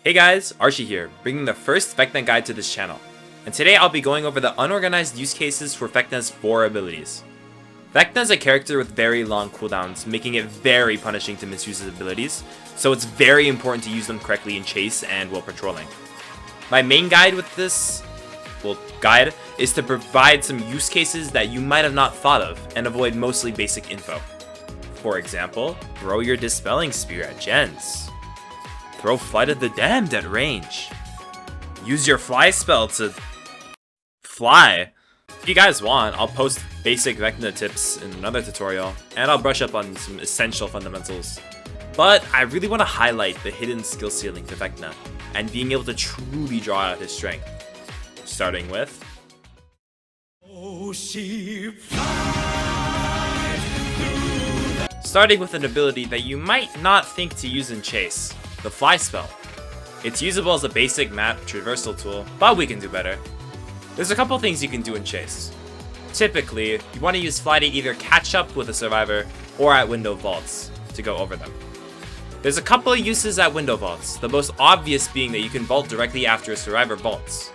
Hey guys, Archie here, bringing the first Vecna guide to this channel. And today I'll be going over the unorganized use cases for Vecna's 4 abilities. Vecna is a character with very long cooldowns, making it very punishing to misuse his abilities, so it's very important to use them correctly in chase and while patrolling. My main guide with this, guide, is to provide some use cases that you might have not thought of and avoid mostly basic info. For example, throw your Dispelling Sphere at gens. Throw Flight of the Damned at range. Use your fly spell to fly. If you guys want, I'll post basic Vecna tips in another tutorial, and I'll brush up on some essential fundamentals. But I really want to highlight the hidden skill ceiling to Vecna, and being able to truly draw out his strength. Starting with... Starting with an ability that you might not think to use in chase. The Fly spell. It's usable as a basic map traversal tool, but we can do better. There's a couple things you can do in chase. Typically, you want to use Fly to either catch up with a survivor or at window vaults to go over them. There's a couple of uses at window vaults, the most obvious being that you can vault directly after a survivor vaults.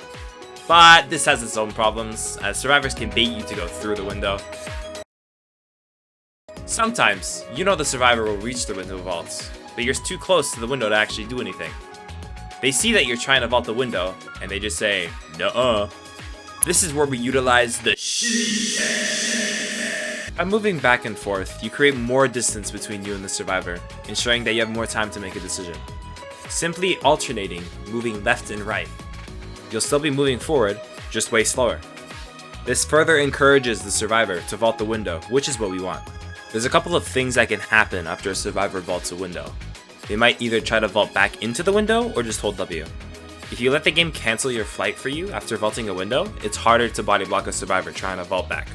But this has its own problems, as survivors can bait you to go through the window. Sometimes, you know the survivor will reach the window vaults, but you're too close to the window to actually do anything. They see that you're trying to vault the window, and they just say, nuh-uh. This is where we utilize the By moving back and forth, you create more distance between you and the survivor, ensuring that you have more time to make a decision. Simply alternating, moving left and right. You'll still be moving forward, just way slower. This further encourages the survivor to vault the window, which is what we want. There's a couple of things that can happen after a survivor vaults a window. They might either try to vault back into the window or just hold W. If you let the game cancel your flight for you after vaulting a window, it's harder to body block a survivor trying to vault back.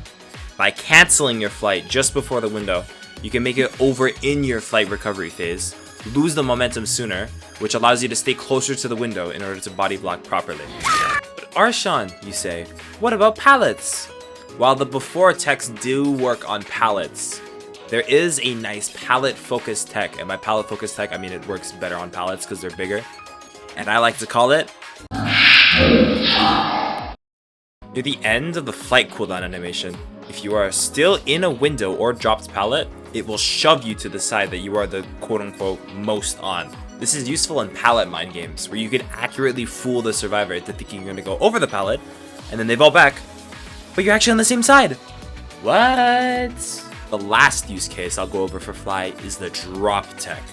By canceling your flight just before the window, you can make it over in your flight recovery phase, lose the momentum sooner, which allows you to stay closer to the window in order to body block properly. But Arshan, you say, what about pallets? While the before techs do work on pallets, there is a nice pallet-focused tech, and by pallet-focused tech, I mean it works better on pallets because they're bigger. And I like to call it... Near the end of the flight cooldown animation, if you are still in a window or dropped pallet, it will shove you to the side that you are the quote-unquote most on. This is useful in pallet mind games, where you can accurately fool the survivor into thinking you're going to go over the pallet, and then they vault back, but you're actually on the same side. What? The last use case I'll go over for Fly is the drop tech.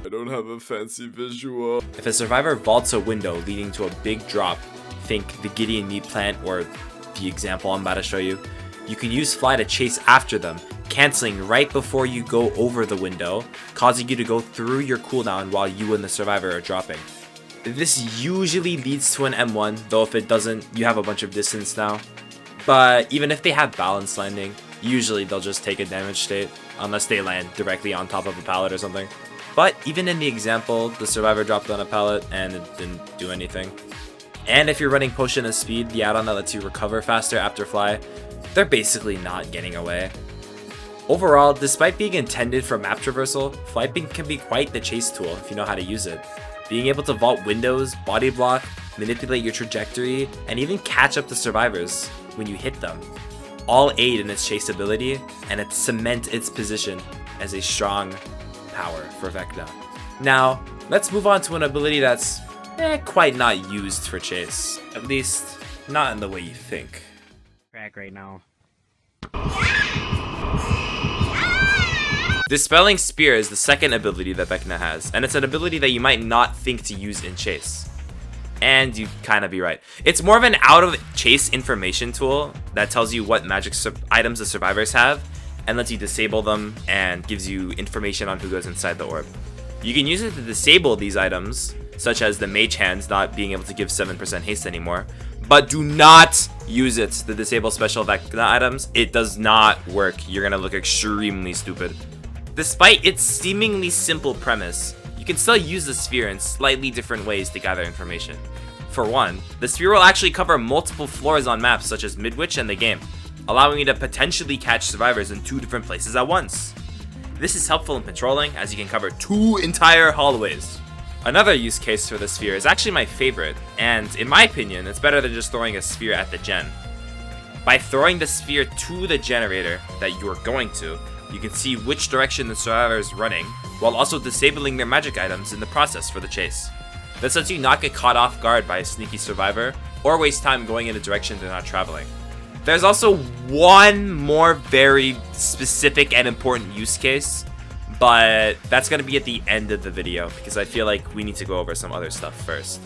I don't have a fancy visual. If a survivor vaults a window leading to a big drop, think the Gideon meat plant or the example I'm about to show you, you can use Fly to chase after them, canceling right before you go over the window, causing you to go through your cooldown while you and the survivor are dropping. This usually leads to an M1, though if it doesn't, you have a bunch of distance now. But even if they have balanced landing, usually they'll just take a damage state, unless they land directly on top of a pallet or something. But even in the example, the survivor dropped on a pallet and it didn't do anything. And if you're running Potion of Speed, the add-on that lets you recover faster after Fly, they're basically not getting away. Overall, despite being intended for map traversal, Flyping can be quite the chase tool if you know how to use it. Being able to vault windows, body block, manipulate your trajectory, and even catch up to survivors when you hit them, all aid in its chase ability, and it cement its position as a strong power for Vecna. Now, let's move on to an ability that's quite not used for chase. At least, not in the way you think. Crack right now. Dispelling Sphere is the second ability that Vecna has, and it's an ability that you might not think to use in chase. And you'd kind of be right. It's more of an out-of-chase information tool that tells you what magic items the survivors have and lets you disable them and gives you information on who goes inside the orb. You can use it to disable these items, such as the Mage Hand not being able to give 7% haste anymore, but do not use it to disable special Vecna items. It does not work. You're going to look extremely stupid. Despite its seemingly simple premise, you can still use the sphere in slightly different ways to gather information. For one, the sphere will actually cover multiple floors on maps such as Midwich and the game, allowing you to potentially catch survivors in 2 different places at once. This is helpful in patrolling as you can cover 2 entire hallways. Another use case for the sphere is actually my favorite, and in my opinion, it's better than just throwing a sphere at the gen. By throwing the sphere to the generator that you are going to, you can see which direction the survivor is running, while also disabling their magic items in the process for the chase. This lets you not get caught off guard by a sneaky survivor, or waste time going in a direction they're not traveling. There's also one more very specific and important use case, but that's going to be at the end of the video, because I feel like we need to go over some other stuff first.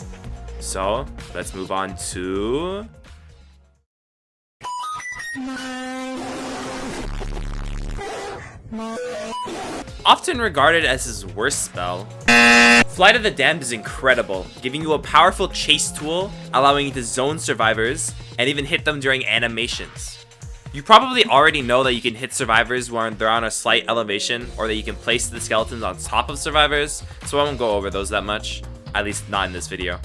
So, let's move on to... Often regarded as his worst spell, Flight of the Damned is incredible, giving you a powerful chase tool, allowing you to zone survivors, and even hit them during animations. You probably already know that you can hit survivors when they're on a slight elevation, or that you can place the skeletons on top of survivors, so I won't go over those that much, at least not in this video.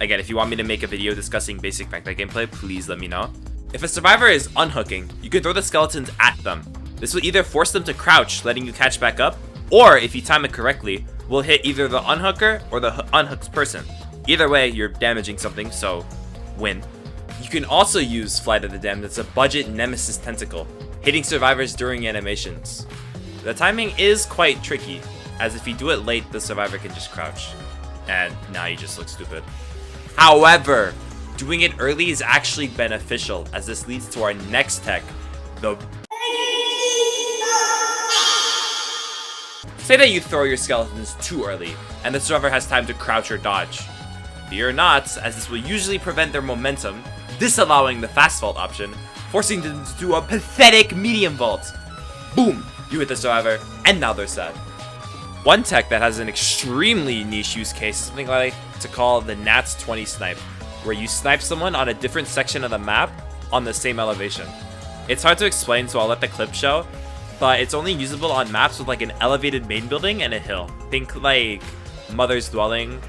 Again, if you want me to make a video discussing basic Vecna gameplay, please let me know. If a survivor is unhooking, you can throw the skeletons at them. This will either force them to crouch, letting you catch back up, or if you time it correctly, will hit either the unhooker or the unhooked person. Either way, you're damaging something, so win. You can also use Flight of the Damned as a budget Nemesis tentacle, hitting survivors during animations. The timing is quite tricky, as if you do it late, the survivor can just crouch. And now you just look stupid. However, doing it early is actually beneficial, as this leads to our next tech, the... Say that you throw your skeletons too early, and the survivor has time to crouch or dodge. Fear not, as this will usually prevent their momentum, disallowing the fast vault option, forcing them to do a pathetic medium vault. Boom! You hit the survivor, and now they're sad. One tech that has an extremely niche use case is something I like to call the Nats 20 snipe, where you snipe someone on a different section of the map on the same elevation. It's hard to explain, so I'll let the clip show, but it's only usable on maps with like an elevated main building and a hill. Think like Mother's Dwelling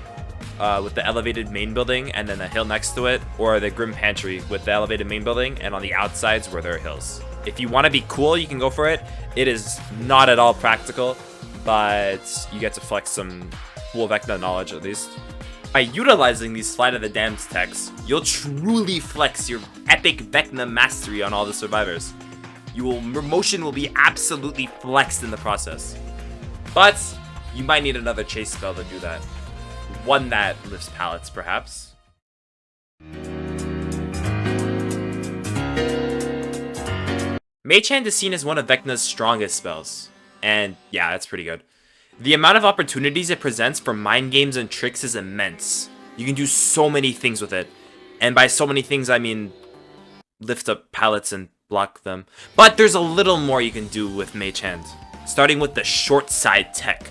with the elevated main building and then a hill next to it, or the Grim Pantry with the elevated main building and on the outsides where there are hills. If you want to be cool, you can go for it. It is not at all practical, but you get to flex some cool Vecna knowledge at least. By utilizing these Flight of the Damned techs, you'll truly flex your epic Vecna mastery on all the survivors. Your motion will be absolutely flexed in the process. But you might need another chase spell to do that. One that lifts pallets, perhaps. Mage Hand is seen as one of Vecna's strongest spells. And yeah, that's pretty good. The amount of opportunities it presents for mind games and tricks is immense. You can do so many things with it. And by so many things, I mean lift up pallets and block them. But there's a little more you can do with Mage Hand, starting with the short side tech.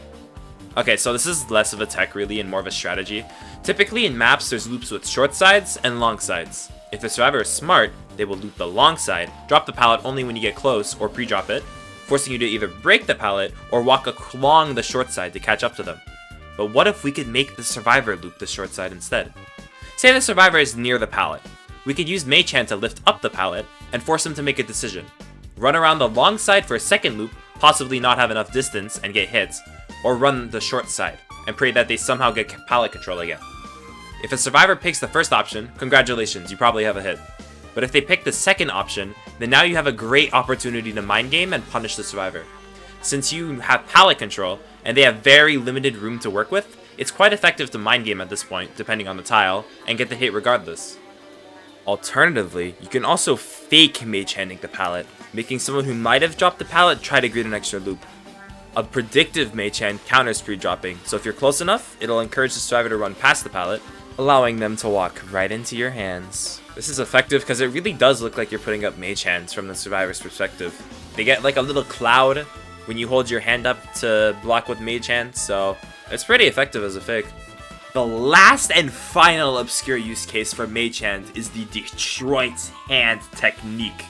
Okay, so this is less of a tech really and more of a strategy. Typically in maps, there's loops with short sides and long sides. If the survivor is smart, they will loop the long side, drop the pallet only when you get close or pre-drop it, forcing you to either break the pallet or walk along the short side to catch up to them. But what if we could make the survivor loop the short side instead? Say the survivor is near the pallet. We could use Mage Hand to lift up the pallet and force him to make a decision. Run around the long side for a second loop, possibly not have enough distance and get hit, or run the short side and pray that they somehow get pallet control again. If a survivor picks the first option, congratulations, you probably have a hit. But if they pick the second option, then now you have a great opportunity to mind game and punish the survivor. Since you have pallet control, and they have very limited room to work with, it's quite effective to mind game at this point, depending on the tile, and get the hit regardless. Alternatively, you can also fake Mage Handing the pallet, making someone who might have dropped the pallet try to get an extra loop. A predictive Mage Hand counters pre-dropping, so if you're close enough, it'll encourage the survivor to run past the pallet, allowing them to walk right into your hands. This is effective because it really does look like you're putting up Mage Hands from the survivor's perspective. They get like a little cloud when you hold your hand up to block with Mage Hand, so it's pretty effective as a fake. The last and final obscure use case for Mage Hand is the Detroit Hand technique.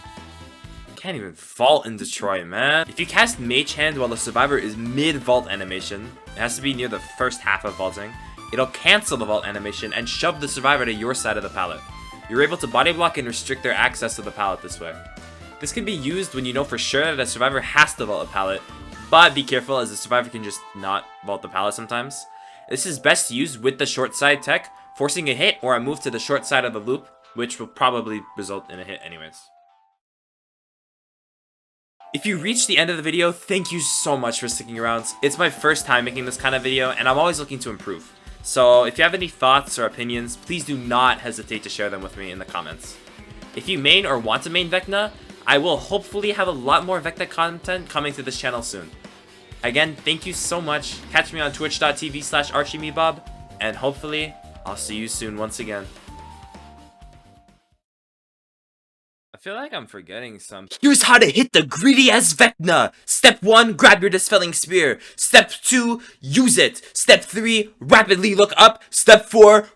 Can't even vault in Detroit, man. If you cast Mage Hand while the survivor is mid-vault animation, it has to be near the first half of vaulting, it'll cancel the vault animation and shove the survivor to your side of the pallet. You're able to body block and restrict their access to the pallet this way. This can be used when you know for sure that a survivor has to vault a pallet, but be careful as the survivor can just not vault the pallet sometimes. This is best used with the short side tech, forcing a hit or a move to the short side of the loop, which will probably result in a hit anyways. If you reached the end of the video, thank you so much for sticking around. It's my first time making this kind of video, and I'm always looking to improve. So if you have any thoughts or opinions, please do not hesitate to share them with me in the comments. If you main or want to main Vecna, I will hopefully have a lot more Vecna content coming to this channel soon. Again, thank you so much. Catch me on twitch.tv/ArchieMeBob, and hopefully, I'll see you soon once again. I feel like I'm forgetting something. Here's how to hit the greedy as Vecna! Step 1, grab your Dispelling Sphere. Step 2, use it. Step 3, rapidly look up. Step 4...